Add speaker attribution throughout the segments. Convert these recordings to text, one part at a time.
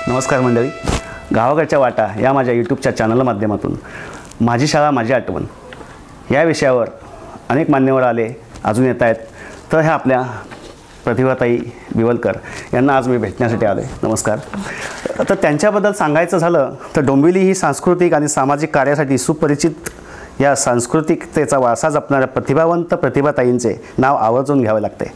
Speaker 1: नमस्कार मंडळी, गावाकडच्या वाटा या माझ्या यूट्यूबच्या चॅनल माध्यमातून माझी शाळा माझी आठवण या विषयावर अनेक मान्यवर आले, अजून येत आहेत. तर ह्या आपल्या प्रतिभाताई बिवलकर यांना आज मी भेटण्यासाठी आलो आहे. नमस्कार. तर त्यांच्याबद्दल सांगायचं झालं तर डोंबिवली ही सांस्कृतिक आणि सामाजिक कार्यासाठी सुपरिचित या सांस्कृतिकतेचा वारसा जपणाऱ्या प्रतिभावंत प्रतिभाताईंचे नाव आवर्जून घ्यावे लागते.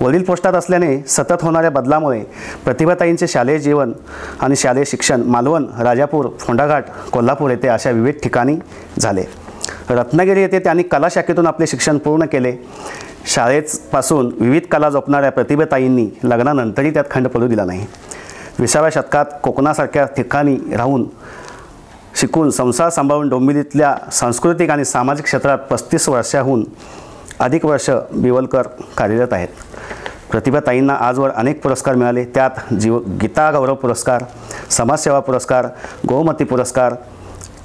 Speaker 1: वडील पोस्टात असल्याने सतत होणाऱ्या बदलामुळे प्रतिभाताईंचे शालेय जीवन आणि शालेय शिक्षण मालवण, राजापूर, फोंडाघाट, कोल्हापूर येथे अशा विविध ठिकाणी झाले. रत्नागिरी येथे त्यांनी कला शाखेतून आपले शिक्षण पूर्ण केले. शाळेपासून विविध कला जपणाऱ्या प्रतिभाताईंनी लग्नानंतरही त्यात खंड पडू दिला नाही. 20व्या शतकात कोकणासारख्या ठिकाणी राहून शिकून संसार सांभाळून डोंबिवलीतल्या सांस्कृतिक आणि सामाजिक क्षेत्रात 35 वर्षाहून अधिक वर्ष बिवलकर कार्यरत आहेत. प्रतिभाताईंना आजवर अनेक पुरस्कार मिळाले. त्यात गीता गौरव पुरस्कार, समाजसेवा पुरस्कार, गोमती पुरस्कार,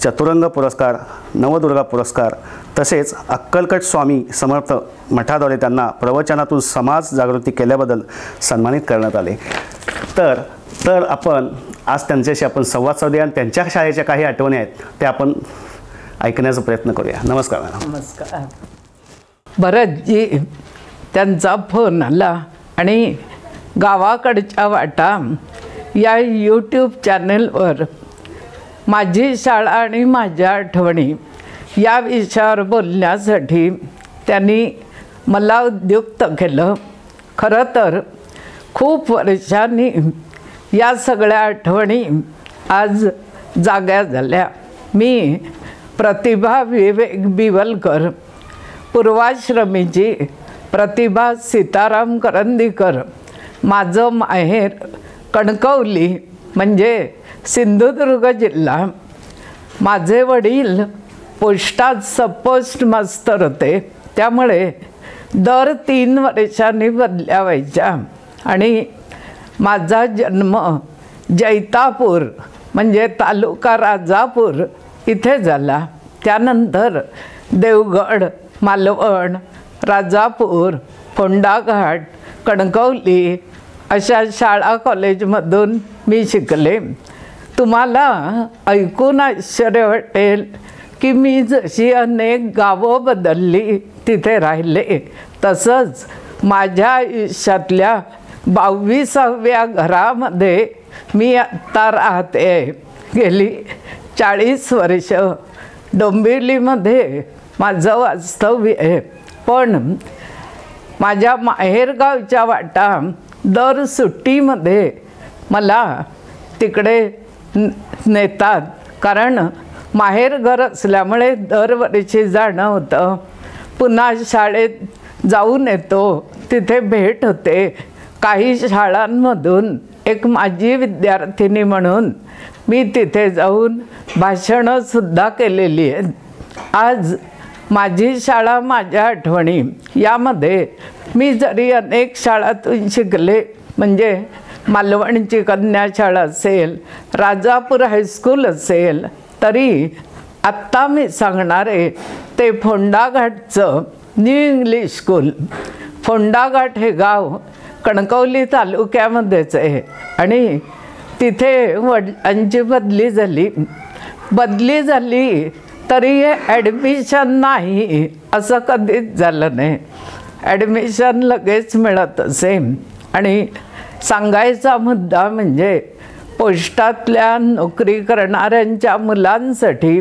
Speaker 1: चतुरंग पुरस्कार, नवदुर्गा पुरस्कार तसेच अक्कलकोट स्वामी समर्थ मठाद्वारे त्यांना प्रवचनातून समाज जागृती केल्याबद्दल सन्मानित करण्यात आले. तर आपण आज त्यांच्याशी आपण संवाद साधूया आणि त्यांच्या शाळेच्या काही आठवणी आहेत त्या आपण ऐकण्याचा प्रयत्न करूया. नमस्कार मॅडम.
Speaker 2: नमस्कार. भरतजी, त्यांचा फोन आला आणि गावाकडच्या वाटा या यूट्यूब चॅनलवर माझी शाळा आणि माझ्या आठवणी या विषयावर बोलण्यासाठी त्यांनी मला उद्युक्त केलं. खरं तर खूप वर्षांनी या सगळ्या आठवणी आज जाग्या झाल्या. मी प्रतिभा विवेक बिवलकर, पूर्वाश्रमीची प्रतिभा सीताराम करंदीकर, माझं माहेर कणकवली म्हणजे सिंधुदुर्ग जिल्हा. माझे वडील पोस्टात सबपोस्ट मास्तर होते, त्यामुळे दर 3 वर्षांनी बदल्या व्हायच्या. आणि माझा जन्म जैतापूर म्हणजे तालुका राजापूर इथे झाला. त्यानंतर देवगड, मालवण, राजापूर, फोंडाघाट, कणकवली अशा शाळा कॉलेजमधून मी शिकले. तुम्हाला ऐकून आश्चर्य वाटेल की मी जशी अनेक गावं बदलली तिथे राहिले, तसंच माझ्या आयुष्यातल्या 22व्या घरामध्ये मी आत्ता राहते. गेली 40 वर्ष डोंबिवलीमध्ये माझं वास्तव्य आहे. पण माझ्या माहेरगावच्या वाटा दर सुट्टीमध्ये मला तिकडे नेतात, कारण माहेरघर असल्यामुळे दरवर्षी जाणं होतं. पुन्हा शाळेत जाऊन येतो, तिथे भेट होते. काही शाळांमधून एक माजी विद्यार्थिनी म्हणून मी तिथे जाऊन भाषणंसुद्धा केलेली आहेत. आज माझी शाळा माझ्या आठवणी यामध्ये मी जरी अनेक शाळातून शिकले, म्हणजे मालवणची कन्या शाळा असेल, राजापूर हायस्कूल असेल, तरी आत्ता मी सांगणारे ते फोंडाघाटचं न्यू इंग्लिश स्कूल. फोंडाघाट हे गाव कणकवली तालुक्यामध्येच आहे आणि तिथे वडिलांची बदली झाली तरी ॲडमिशन नाही असं कधीच झालं नाही. ॲडमिशन लगेच मिळत असे. आणि सांगायचा मुद्दा म्हणजे पोस्टातल्या नोकरी करणाऱ्यांच्या मुलांसाठी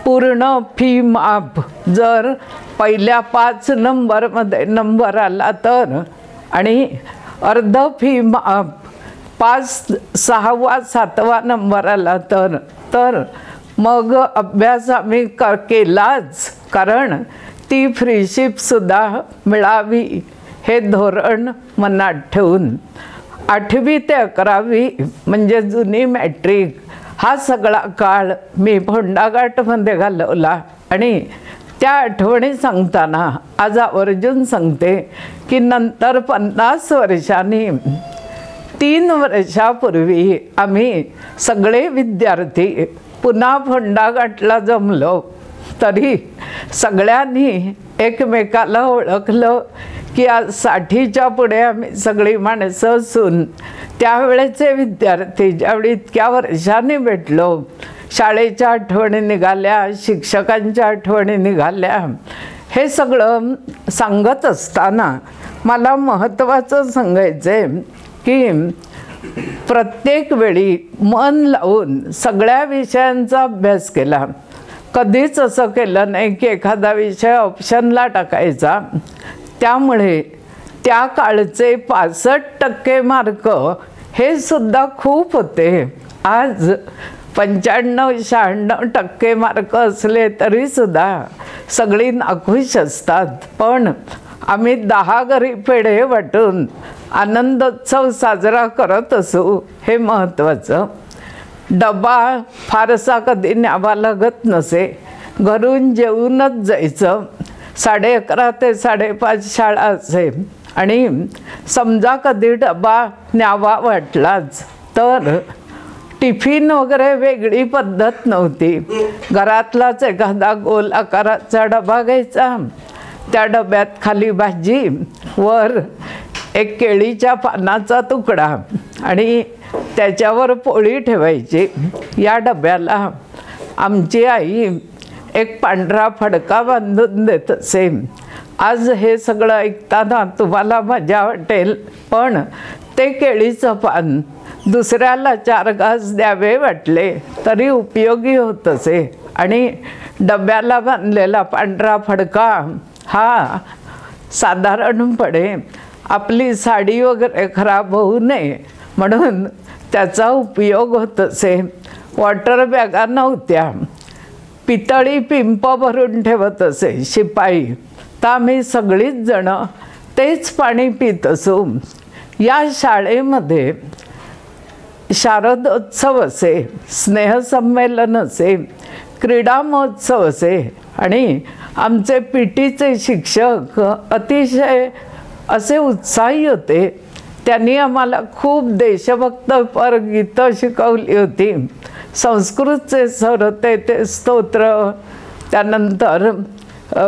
Speaker 2: पूर्ण फी माफ. जर पहिल्या 5 नंबरमध्ये नंबर आला तर, आणि अर्ध फी माफ 5, 6वा 7वा नंबर आला तर मग अभ्यास आम्ही केलाच, कारण ती फ्रीशिपसुद्धा मिळावी हे धोरण मनात ठेवून 8वी ते 11वी म्हणजे जुनी मॅट्रिक हा सगळा काळ मी फोंडाघाटमध्ये घालवला. आणि त्या आठवणी सांगताना आज आवर्जून सांगते की नंतर 50 वर्षांनी 3 वर्षापूर्वी आम्ही सगळे विद्यार्थी पुन्हा फोंडाघाटला जमलो, तरी सगळ्यांनी एकमेकाला ओळखलं की आज 60च्या पुढे आम्ही सगळी माणसं असून त्यावेळेचे विद्यार्थी ज्यावेळी इतक्या वर्षांनी भेटलो, शाळेच्या आठवणी निघाल्या, शिक्षकांच्या आठवणी निघाल्या, हे सगळं सांगत असताना मला महत्त्वाचं सांगायचं आहे की प्रत्येक वेळी मन लावून सगळ्या विषयांचा अभ्यास केला. कधीच असं केलं नाही की एखादा विषय ऑप्शनला टाकायचा. त्यामुळे त्या काळचे 65% मार्क हे सुद्धा खूप होते. आज 95-96% मार्क असले तरीसुद्धा सगळी नाखुश असतात. पण आम्ही 10 घरी पेढे वाटून आनंदोत्सव साजरा करत असू, हे महत्त्वाचं. डबा फारसा कधी न्यावा लागत नसे, घरून जेवूनच जायचं. 11:30 ते 5:30 शाळा असे आणि समजा कधी डबा न्यावा वाटलाच तर टिफिन वगैरे वेगळी पद्धत नव्हती. घरातलाच एखादा गोल आकाराचा डबा घ्यायचा, त्या डब्यात खाली भाजी, वर एक केळीच्या पानाचा तुकडा आणि त्याच्यावर पोळी ठेवायची. या डब्याला आमची आई एक पांढरा फडका बांधून देत असे. आज हे सगळं ऐकताना तुम्हाला मजा वाटेल, पण ते केळीचं पान दुसऱ्याला 4 घास द्यावे वाटले तरी उपयोगी होत असे. आणि डब्याला बांधलेला पांढरा फडका हा साधारणपणे आपली साडी वगैरे खराब होऊ नये म्हणून त्याचा उपयोग होत असे. वॉटर बॅगा नव्हत्या, पितळी पिंप भरून ठेवत असे शिपाई. तर आम्ही सगळीच जणं तेच पाणी पित असू. या शाळेमध्ये शारदोत्सव असे, स्नेहसंमेलन असे, क्रीडा महोत्सव असे आणि आमचे पीटीचे शिक्षक अतिशय असे उत्साही होते. त्यांनी आम्हाला खूप देशभक्तपर गीतं शिकवली होती. संस्कृतचे सर होते, ते स्तोत्र, त्यानंतर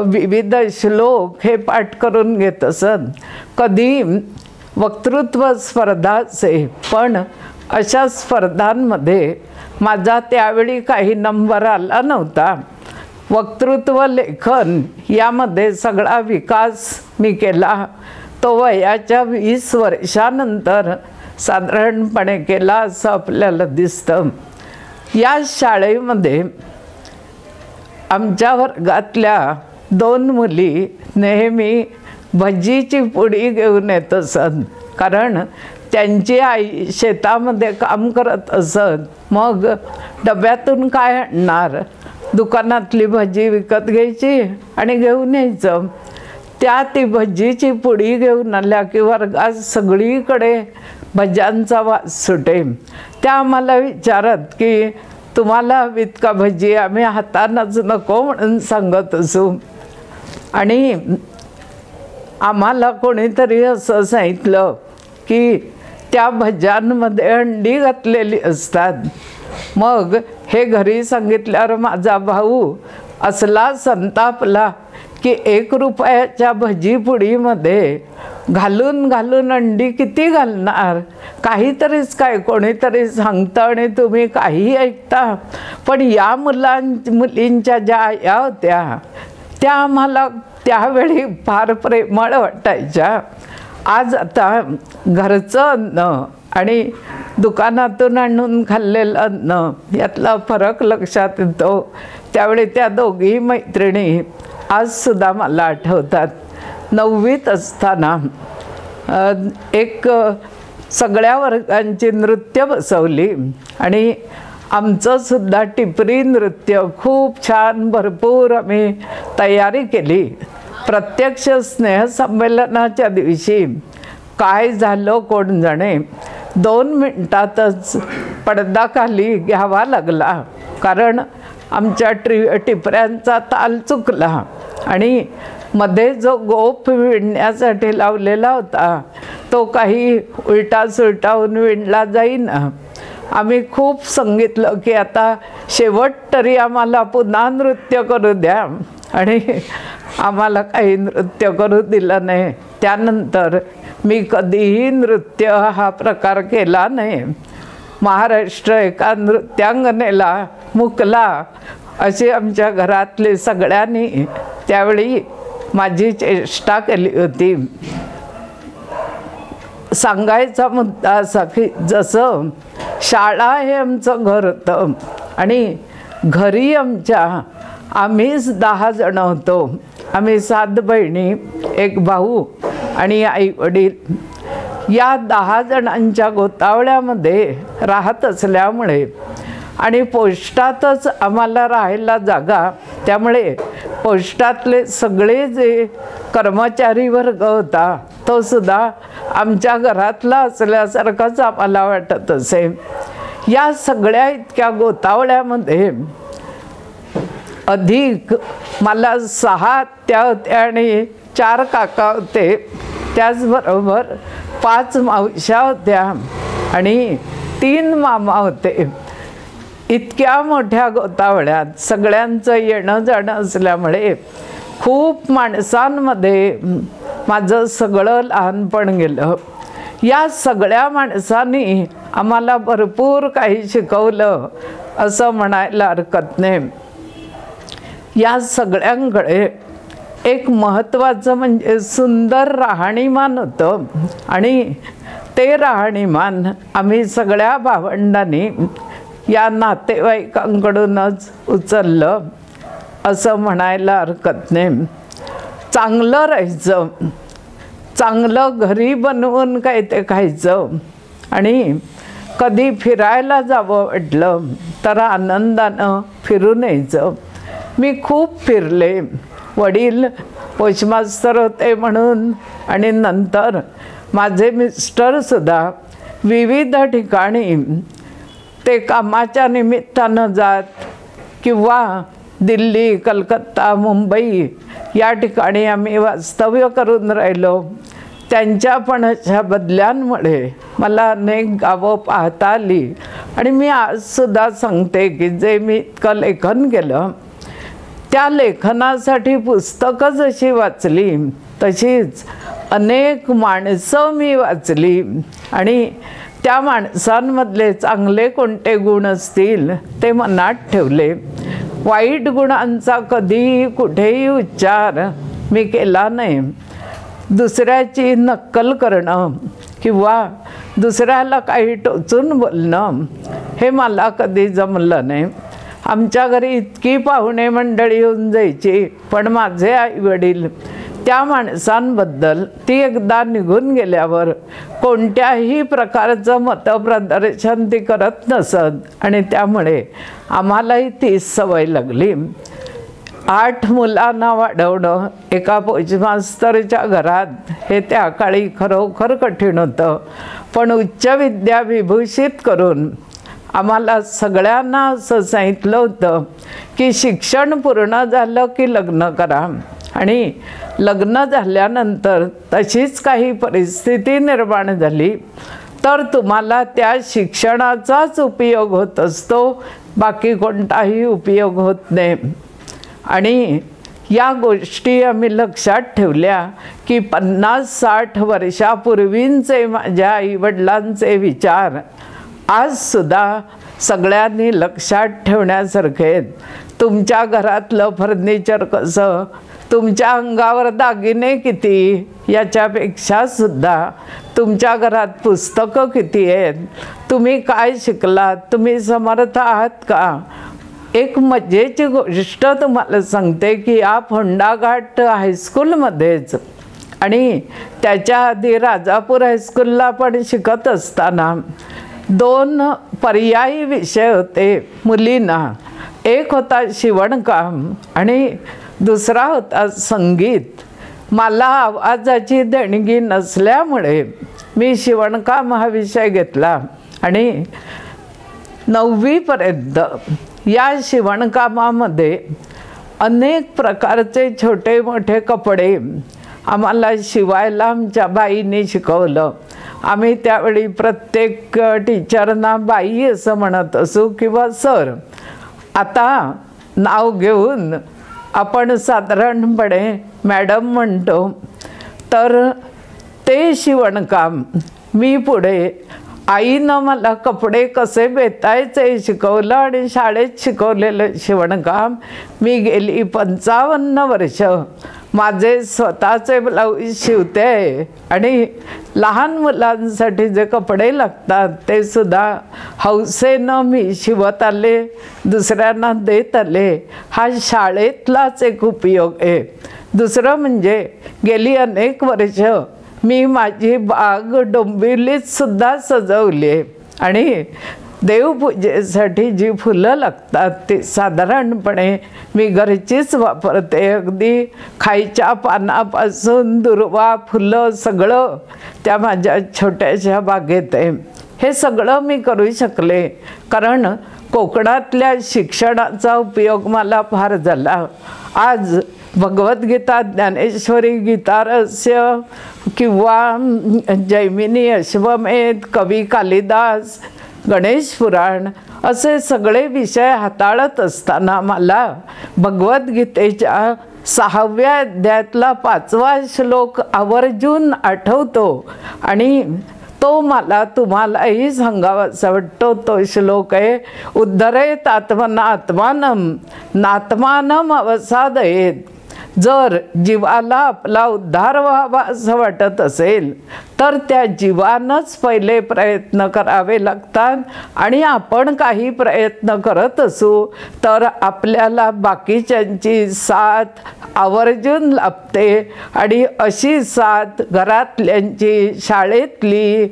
Speaker 2: विविध श्लोक हे पाठ करून घेत असत. कधी वक्तृत्व स्पर्धा असे, पण अशा स्पर्धांमध्ये माझा त्यावेळी काही नंबर आला नव्हता. वक्तृत्व लेखन यामध्ये सगळा विकास मी केला. तो वयाच्या 20 वर्षानंतर साधारणपणे केला असं आपल्याला दिसतं. या शाळेमध्ये आमच्या वर्गातल्या 2 मुली नेहमी भजीची पुडी घेऊन येत असत, कारण त्यांची आई शेतामध्ये काम करत असत. मग डब्यातून काय आणणार, दुकानातली भजी विकत घ्यायची आणि घेऊन यायचं. त्या ती भजीची पुडी घेऊन आल्या की वर्गात सगळीकडे भज्यांचा वास सुटे. त्या आम्हाला विचारत की तुम्हाला हवीत का भजी, आम्ही हातानंच नको म्हणून सांगत असू. आणि आम्हाला कोणीतरी असं सांगितलं की त्या भज्यांमध्ये अंडी घातलेली असतात. मग हे घरी सांगितल्यावर माझा भाऊ असला संतापला की 1 रुपयाच्या भजीपुडीमध्ये घालून घालून अंडी किती घालणार, काहीतरीच काय कोणीतरी सांगतं आणि तुम्ही काही ऐकता. पण या मुलींच्या ज्या आया होत्या त्या आम्हाला त्यावेळी फार प्रेमळ वाटायच्या. आज आता घरचं अन्न आणि दुकानातून आणून खाल्लेलं अन्न यातला फरक लक्षात येतो. त्यावेळी त्या दोघी मैत्रिणी आजसुद्धा मला आठवतात. 9वीत असताना एक सगळ्या वर्गांची नृत्य बसवली आणि आमचंसुद्धा टिपरी नृत्य खूप छान भरपूर आम्ही तयारी केली. प्रत्यक्ष स्नेहसंमेलनाच्या दिवशी काय झालं कोण जाणे, 2 मिनिटातच पडदा खाली घ्यावा लागला, कारण आमच्या टिपऱ्यांचा ताल चुकला आणि मध्ये जो गोफ विणण्यासाठी लावलेला होता तो काही उलटा सुलटावून विणला जाईना. आम्ही खूप सांगितलं की आता शेवट तरी आम्हाला पुन्हा नृत्य करू द्या आणि आम्हाला काही नृत्य करू दिलं नाही. त्यानंतर मी कधीही नृत्य हा प्रकार केला नाही. महाराष्ट्र एका नृत्यांगनेला मुकला अशी आमच्या घरातले सगळ्यांनी त्यावेळी माझी चेष्टा केली होती. सांगायचा मुद्दा असा की जसं शाळा हे आमचं घर होतं आणि घरी आमच्या आम्हीच 10 जण होतो. आम्ही 7 बहिणी, 1 भाऊ आणि आई वडील. या 10 जणांच्या गोतावळ्यामध्ये राहत असल्यामुळे आणि पोस्टातच आम्हाला राहायला जागा, त्यामुळे पोस्टातले सगळे जे कर्मचारी वर्ग होता तो सुद्धा आमच्या घरातला असल्यासारखाच आम्हाला वाटत असे. या सगळ्या इतक्या गोतावळ्यामध्ये अधिक मला 6 आत्या होत्या आणि 4 काका होते. त्याचबरोबर 5 मावश्या होत्या आणि 3 मामा होते. इतक्या मोठ्या गोतावळ्यात सगळ्यांचं येणं जाणं असल्यामुळे खूप माणसांमध्ये माझं सगळं लहानपण गेलं. या सगळ्या माणसांनी आम्हाला भरपूर काही शिकवलं असं म्हणायला हरकत नाही. या सगळ्यांकडे एक महत्त्वाचं म्हणजे सुंदर राहणीमान होतं आणि ते राहणीमान आम्ही सगळ्या भावंडांनी या नातेवाईकांकडूनच उचललं असं म्हणायला हरकत नाही. चांगलं राहायचं, चांगलं घरी बनवून काय ते खायचं आणि कधी फिरायला जावं वाटलं तर आनंदानं फिरून यायचं. मी खूप फिरले. वडील पोस्टमास्तर होते म्हणून आणि नंतर माझे मिस्टरसुद्धा विविध ठिकाणी ते कामाच्या निमित्तानं जात किंवा दिल्ली, कलकत्ता, मुंबई या ठिकाणी आम्ही वास्तव्य करून राहिलो. त्यांच्या पण अशा बदल्यांमुळे मला अनेक गावं पाहता आली आणि मी आजसुद्धा सांगते की जे मी इतकं लेखन केलं त्या लेखनासाठी पुस्तकं जशी वाचली तशीच अनेक माणसं मी वाचली आणि त्या माणसांमधले चांगले कोणते गुण असतील ते मनात ठेवले. वाईट गुणांचा कधीही कुठेही उच्चार मी केला नाही. दुसऱ्याची नक्कल करणं किंवा दुसऱ्याला काही टोचून बोलणं हे मला कधी जमलं नाही. आमच्या घरी इतकी पाहुणे मंडळी येऊन जायची, पण माझे आईवडील त्या माणसांबद्दल ती एकदा निघून गेल्यावर कोणत्याही प्रकारचं मतप्रदर्शन ती करत नसत आणि त्यामुळे आम्हालाही तीच सवय लागली. 8 मुलांना वाढवणं एका पोस्टमास्तरच्या घरात हे त्या काळी खरोखर कठीण होतं, पण उच्च विद्या विभूषित करून आम्हाला सगळ्यांना असं सांगितलं होतं की शिक्षण पूर्ण झालं की लग्न करा आणि लग्न झाल्यानंतर तशीच काही परिस्थिती निर्माण झाली तर तुम्हाला त्या शिक्षणाचाच उपयोग होत असतो, बाकी कोणताही उपयोग होत नाही. आणि या गोष्टी आम्ही लक्षात ठेवल्या की 50-60 वर्षापूर्वींचे माझ्या आईवडिलांचे विचार आजसुद्धा सगळ्यांनी लक्षात ठेवण्यासारखे आहेत. तुमच्या घरातलं फर्निचर कसं, तुमच्या अंगावर दागिने किती याच्यापेक्षा सुद्धा तुमच्या घरात पुस्तकं किती आहेत, तुम्ही काय शिकलात, तुम्ही समर्थ आहात का. एक मजेची गोष्ट तुम्हाला सांगते की या फोंडाघाट हायस्कूलमध्येच आणि त्याच्या आधी राजापूर हायस्कूलला पण शिकत असताना 2 पर्यायी विषय होते मुलींना. एक होता शिवणकाम आणि दुसरा होता संगीत. मला आवाजाची देणगी नसल्यामुळे मी शिवणकाम हा विषय घेतला आणि 9वी पर्यंत या शिवणकामामध्ये अनेक प्रकारचे छोटे मोठे कपडे आम्हाला शिवायला आमच्या बाईंनी शिकवलं. आम्ही त्यावेळी प्रत्येक टीचरना बाई असं म्हणत असू किंवा सर. आता नाव घेऊन आपण साधारणपणे मॅडम म्हणतो, तर ते शिवणकाम मी पुढे आईनं मला कपडे कसे बेतायचे शिकवलं आणि शाळेत शिकवलेलं शिवणकाम मी गेली 55 वर्ष माझे स्वतःचे ब्लाऊज शिवते आहे. आणि लहान मुलांसाठी जे कपडे लागतात ते सुद्धा हौसेनं मी शिवत आले, दुसऱ्यांना देत आले. हा शाळेतलाच एक उपयोग आहे. दुसरं म्हणजे गेली अनेक वर्ष मी माझी बाग डोंबिवलीत सुद्धा सजवली आहे. आणि देवपूजेसाठी जी फुलं लागतात ती साधारणपणे मी घरचीच वापरते. अगदी खायच्या पानापासून दुर्वा फुलं सगळं त्या माझ्या छोट्याशा बागेत आहे. हे सगळं मी करू शकले कारण कोकणातल्या शिक्षणाचा उपयोग मला फार झाला. आज भगवद्गीता, ज्ञानेश्वरी, गीतारहस्य किंवा जैमिनी अश्वमेध, कवी कालिदास, गणेश पुराण असे सगळे विषय हाताळत असताना मला भगवद्गीतेच्या 6व्या अध्यायातला 5वा श्लोक आवर्जून आठवतो आणि तो मला तुम्हालाही सांगावासा वाटतो. तो श्लोक आहे, उद्धरेत आत्मनात्मानं नात्मानं अवसादयेत. जर जीवाला आपला उद्धार व्हावा असं वाटत असेल तर त्या जीवानंच पहिले प्रयत्न करावे लागतात. आणि आपण काही प्रयत्न करत असू तर आपल्याला बाकीच्यांची साथ आवर्जून लाभते. आणि अशी साथ घरातल्यांची, शाळेतली,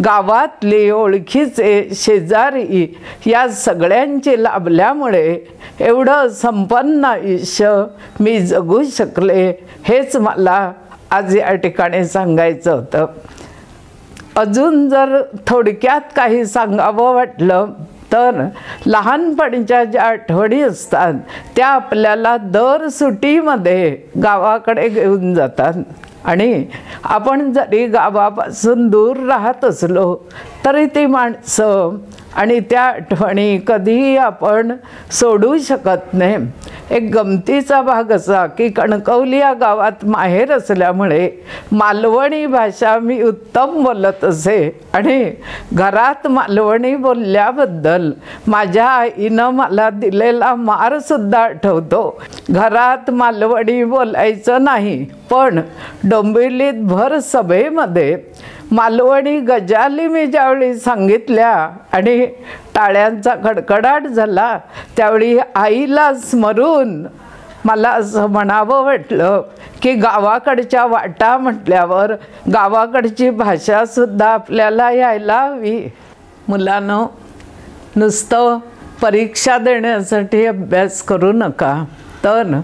Speaker 2: गावातली, ओळखीचे, शेजारी या सगळ्यांची लाभल्यामुळे एवढं संपन्न आयुष्य मी जगू शकले. हेच मला आज या ठिकाणी सांगायचं होतं. अजून जर थोडक्यात काही सांगावं वाटलं तर लहानपणीच्या ज्या आठवणी असतात त्या आपल्याला दर सुट्टीमध्ये गावाकडे घेऊन जातात. आणि आपण जरी गावापासून दूर राहत असलो तरी ती माणसं आणि त्या आठवणी कधीही आपण सोडू शकत नाही. एक गमतीचा भाग असा की कणकवली या गावात माहेर असल्यामुळे मालवणी भाषा मी उत्तम बोलत असे. आणि घरात मालवणी बोलल्याबद्दल माझ्या आईनं मला दिलेला मारसुद्धा आठवतो. घरात मालवणी बोलायचं नाही, पण डोंबिवलीत भर सभेमध्ये मालवणी गजाली मी ज्यावेळी सांगितल्या आणि टाळ्यांचा कडकडाट झाला त्यावेळी आईला स्मरून मला असं म्हणावं वाटलं की गावाकडच्या वाटा म्हटल्यावर गावाकडची भाषासुद्धा आपल्याला यायला हवी. मुलांनो, नुसतं परीक्षा देण्यासाठी अभ्यास करू नका, तर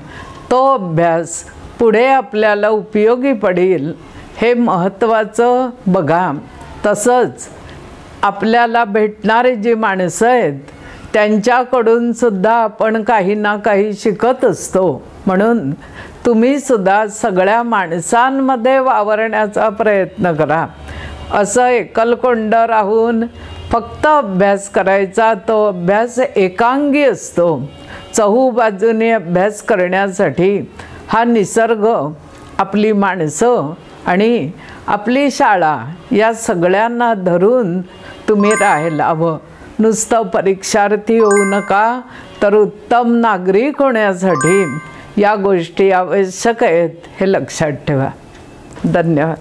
Speaker 2: तो अभ्यास पुढे आपल्याला उपयोगी पडेल हे महत्त्वाचं बघा. तसंच आपल्याला भेटणारी जी माणसं आहेत त्यांच्याकडून सुद्धा आपण काही ना काही शिकत असतो. म्हणून तुम्ही सुद्धा सगळ्या माणसांमध्ये वावरण्याचा प्रयत्न करा. असं एकलकोंड राहून फक्त अभ्यास करायचा तो अभ्यास एकांगी असतो. चहूबाजूने अभ्यास करण्यासाठी हा निसर्ग, आपली माणसं आणि आपली शाळा या सगळ्यांना धरून तुम्ही राहायला हवं. नुसतं परीक्षार्थी होऊ नका, तर उत्तम नागरिक होण्यासाठी या गोष्टी आवश्यक आहेत हे लक्षात ठेवा. धन्यवाद.